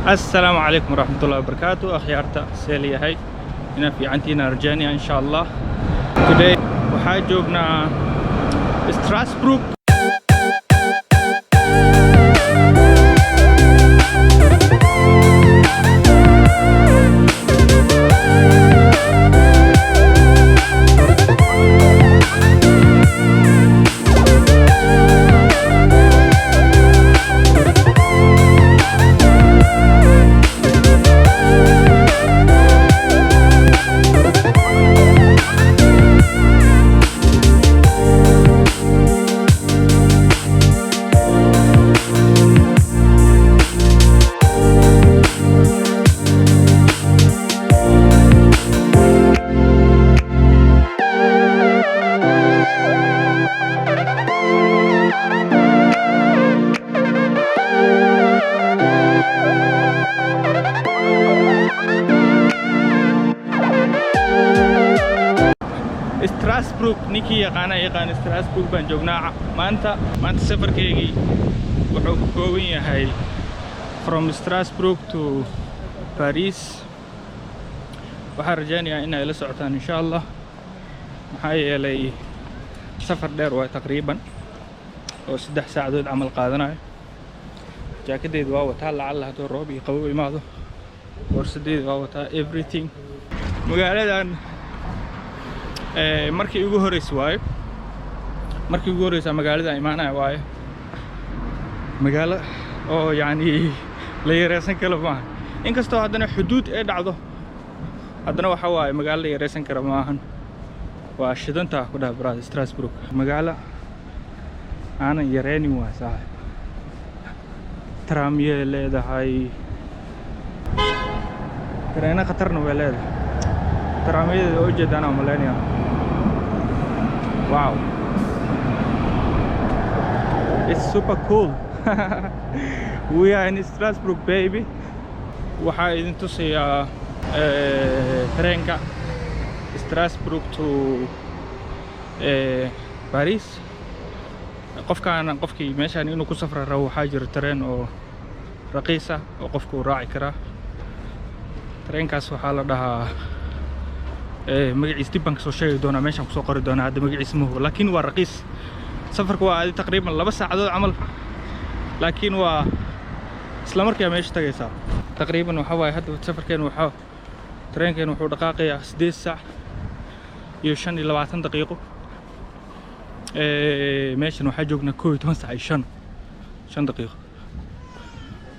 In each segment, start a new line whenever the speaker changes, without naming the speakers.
السلام عليكم ورحمة الله وبركاته. أخيارتا سيلي هاي هنا في عنتينا رجانيا إن شاء الله. Today waxaa joognaa Strasbourg. Strasbourg ninkii yaqaan Strasbourg baan joognaa maanta safarkeygii wuxuu ku kooban yahay from Strasbourg to Paris. waxaan rajaynayaa inay la socotaan insha Allah maxaa yeelay safar dheer waa taqriiban oo 3 saacadood camal qaadanayo. jaakadeedu waa wataa lacala hadduu roob iyo qabow imaado, boorsadeedu waa wataa everything. magaaladan markii ugu horeysay magaalada imaanaya waaye magaalo oo yani la yareysan karo maahan, inkastoo haddana xuduud ay dhacdo haddana waxa waaye magaalo la yareysan karo maahan. waa shidanta ku dhaha brother Strasbourg, magaalo aanan yareynin waa saaxiib. tramye leedahay, tareena khatarna way leedahay. tramyadeeda oo jeedaan aan maleynaya. Wow, it's super cool. We are in Strasbourg baby. waxaa idin tusayaa tareenka Strasbourg to Paris. qofkii meeshaan inuu ku safra rabo waxaa jira tareen oo raqiis ah oo qofku uu raaci karaa. tareenkaas waxaa la dhahaa magaciisa dib baan kasoo sheegi doonaa, meeshaan kusoo qori doonaa. hadda magaciisa ma hubo, laakiin waa raqiis. safarku waa aadi taqriiban 2 saacadood camal, laakiin waa isla markiiba meesha tagaysaa. taqriiban waxa waaye hadda safarkeen tareenkeen wuxuu dhaqaaqayaa 8 saac iyo 25 daqiiqo. meeshan waxaa joognaa 11 saac iyo 5 daqiiqo.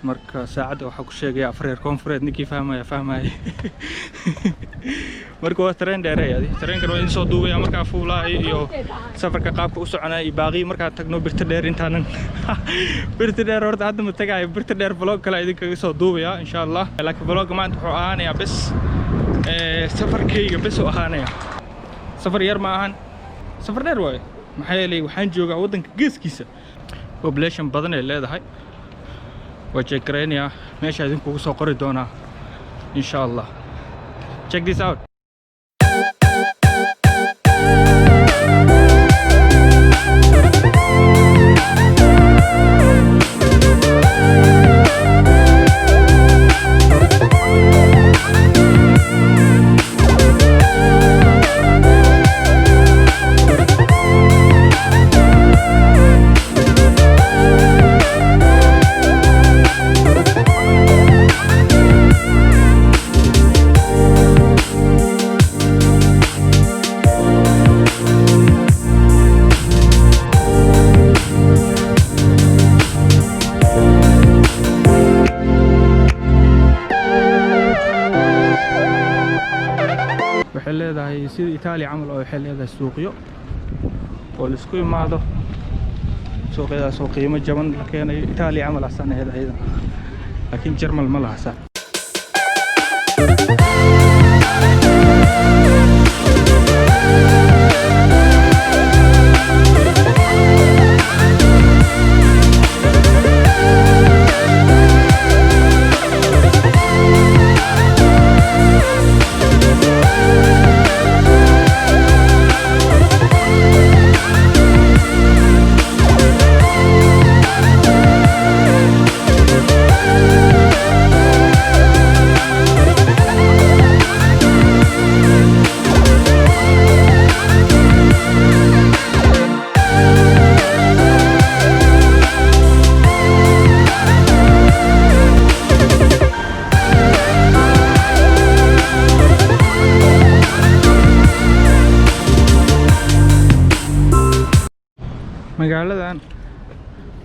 marka saacadda waxaa ku sheegaya afreer koonfureed. ninkii fahmaya marka waa tareen dheereeyay. tareenkan waa in soo duubaya markaa fuulaayo iyo safarka qaabka u soconaya iyo baaqi markaa tagno birta dheer intaanan birta dheer horta hadda ma tagaayo. birta dheer vlog kale idinkaga soo duubaya insha Allah. laakiin vlogga maanta wuxuu ahaanayaa bes safarkayga bes u ahaanaya. safar yar ma ahan, safar dheer waaye. maxaa yeelay waxaan joogaa waddanka geeskiisa. population badan ay leedahay. waa check gareynayaa, meesha idinkugu soo qori doonaa insha Allah. check this out. waxay leedahay sida Italy camal oo waxay leedahay suuqyo oo la isku imaado. suuqyadaas oo qiimo jaban la keenayo. Italy camal asana ayada, laakiin Jarmal ma laha saa. magaaladan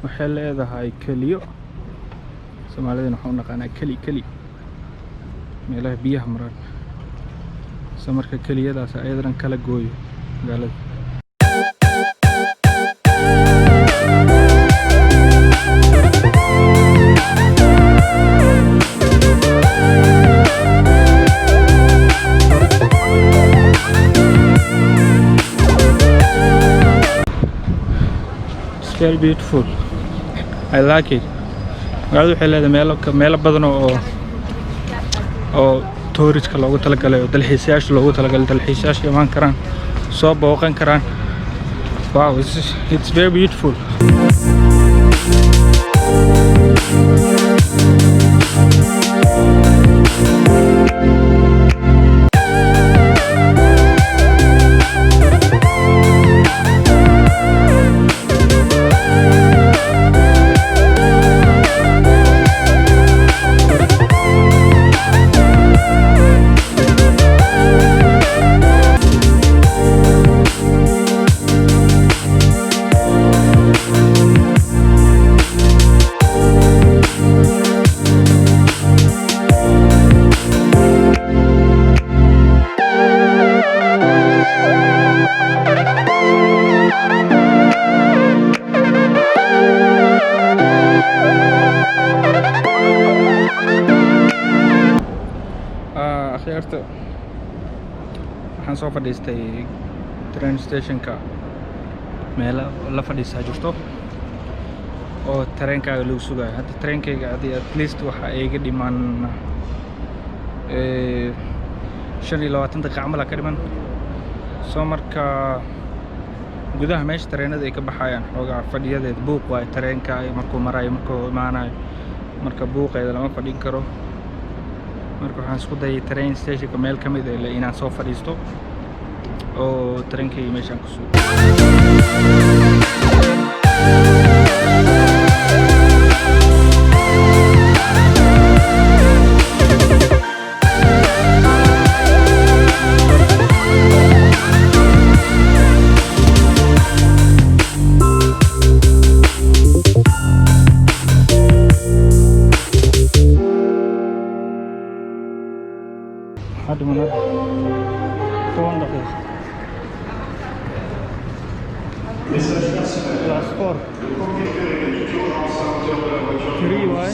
waxay leedahay keliyo Soomaalidana waxaan u naqaanaa keli meelaha biyaha maraan samarka keliyadaas ayadana kala gooyo magaalada It's very beautiful. I like it. magaaladu waxay leedahay meelo badan oo touriska loogu talagalay oo dalxiisayaasha loogu talagalay dalxiisayaasha imaan karaan soo booqan karaan. Wow, it's very beautiful. akhyaarta waxaan soo fadhiistay train stationka meel la fadhiisaa jirto oo tareenkaaga lagu sugayo hadda tareenkayga at least waxa iga dhiman 25 daqiiqo camal ka dhiman soo marka gudaha meesha tareenada ay ka baxayaan xoogaa fadhiyadeed buuq waay tareenka markuu marayo markuu imaanayo marka buuqeeda lama fadhin karo marka waxaan isku dayay train stationka meel ka mid ah inaan soo fadhiisto oo tareenkayga meeshaan ku sugo حد من هذا طوان دقيقة العصفور كري واي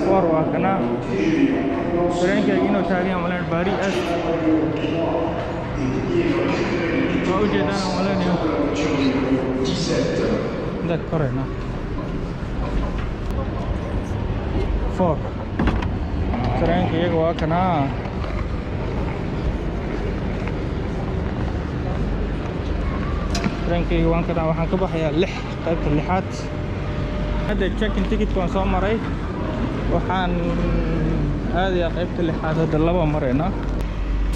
فور واكنا فرينك يجينو تاقيا ملان باري أس موجود أنا ملان يوم ذكرنا فور tareenka iyaga waa kana tareenkayga waan kana waxaan ka baxayaa 6 qaybta 6aad hadda check-in ticket waan soo maray waxaan aadayaa qaybta 6aad hadda laba marayna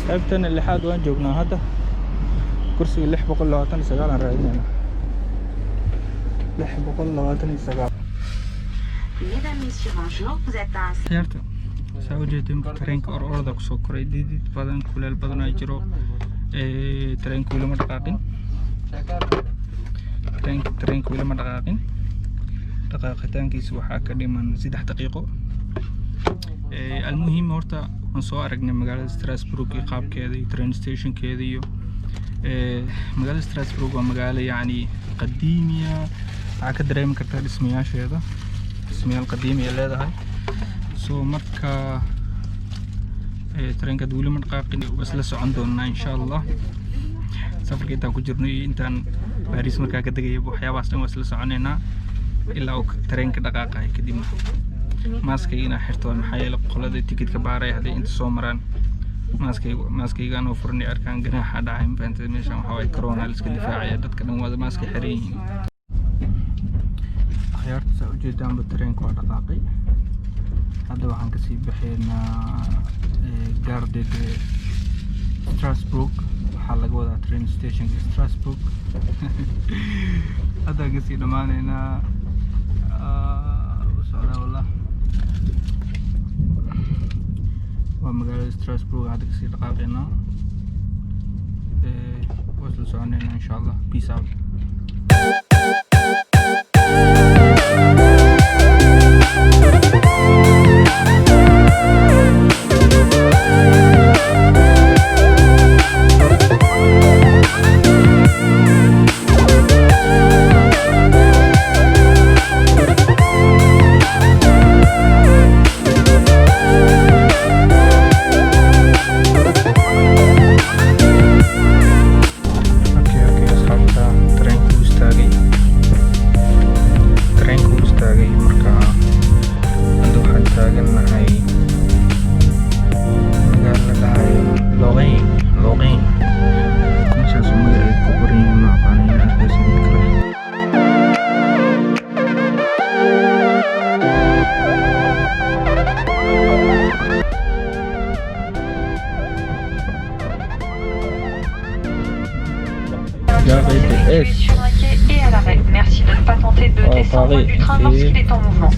qaybtan 6aad waan joognaa hadda kursiga 629 aan raadinayna 629
Mesdames, Messieurs, bonjour, vous êtes à...
Certo. Saa ujeedin tareenka orda ku soo koray didid badan kuleel badan ay jiro tareenku weli ma dhaqaaqin tareenku weli ma dhaqaaqin dhaqaaqitaankiisa waxaa ka dhiman 3 daqiiqo almuhiim horta waan soo aragnay magaalada Strasbourg iyo qaabkeeda iyo train stationkeeda iyo magaalada Strasbourg waa magaalo yani qadiimiya waxaa ka dareemi kartaa dhismayaasheeda dhismayaal qadiimi ay leedahay soo marka tareenka weli ma dhaqaaqin bas la socon doonaa insha Allah safarka intaan ku jirno iyo intaan Paris markaa ka degay waxyaabahaas dhan waa isla soconaynaa ilaa uu tareenka dhaqaaqayo kadibna maaskayga xirto maxaa yeelay qolada tikitka baaray hadday inta soo maraan maaskayga aan furnay arkaan ganaaxa dhacay maanta meeshan waxa way corona la iska difaacaya dadka dhan wada maaska xiran yihiin akhyaarta soo ujeedaan tareenka waa dhaqaaqay hadda waxaan ka sii baxaynaa Gare de Strasbourg waxaa laga wadaa train station Strasbourg hadda ka sii dhamaanaynaa socdaa wallah waa magaalada Strasbourg hadda ka sii dhaqaaqaynaa وصل سؤالنا إن شاء الله. Peace out.
Sur un quai et à l'arrêt. Merci de ne pas tenter de descendre du train lorsqu'il est en mouvement.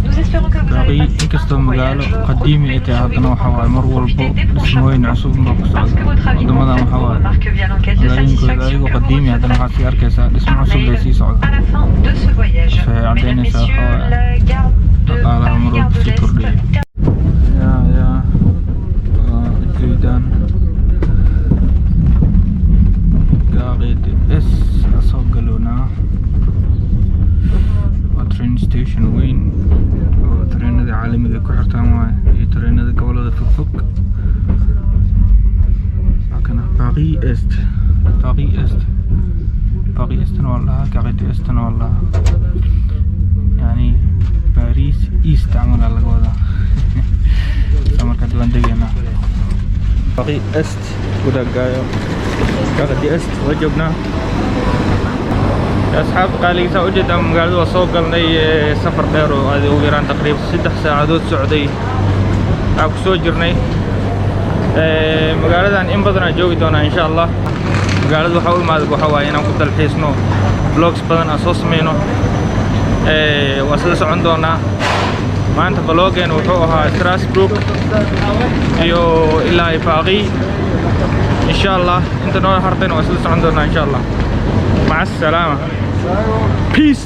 Nous espérons que vous avez passé un bon voyage. Retrouvez-nous sur les bons profitez des prochains moments. Lorsque votre avis vous remarque via l'enquête de satisfaction que vous recevrez, à la fin de ce voyage. Mesdames, Messieurs, la gare de Paris, gare de l'Est.
train station weyn oo tareenada caalamiga ku xirtaan waay iyo tareenada gobolada fogfog. Halkana Paris Est والله قاعد است والله يعني باريس إيست عمل على الوضع سمر كدوان دقينا Paris Est وده قاعد است وجبنا يا أصحاب قالي سأوجد أم قالوا وصوق لي سفر دير وهذه ويران تقريبا 6 ساعات سعودي أو سوجرني مقالة إن بدنا جوي دونا إن شاء الله مقالة وحول ما ذبوا حواي أنا كنت الحيسنو بلوكس بدنا أصوص منه وصل عندنا ما أنت بلوجين وحوها ستراسبروك يو إلا باغي إن شاء الله أنت نوع هرتين وصل عندنا إن شاء الله. مع السلامة. Peace.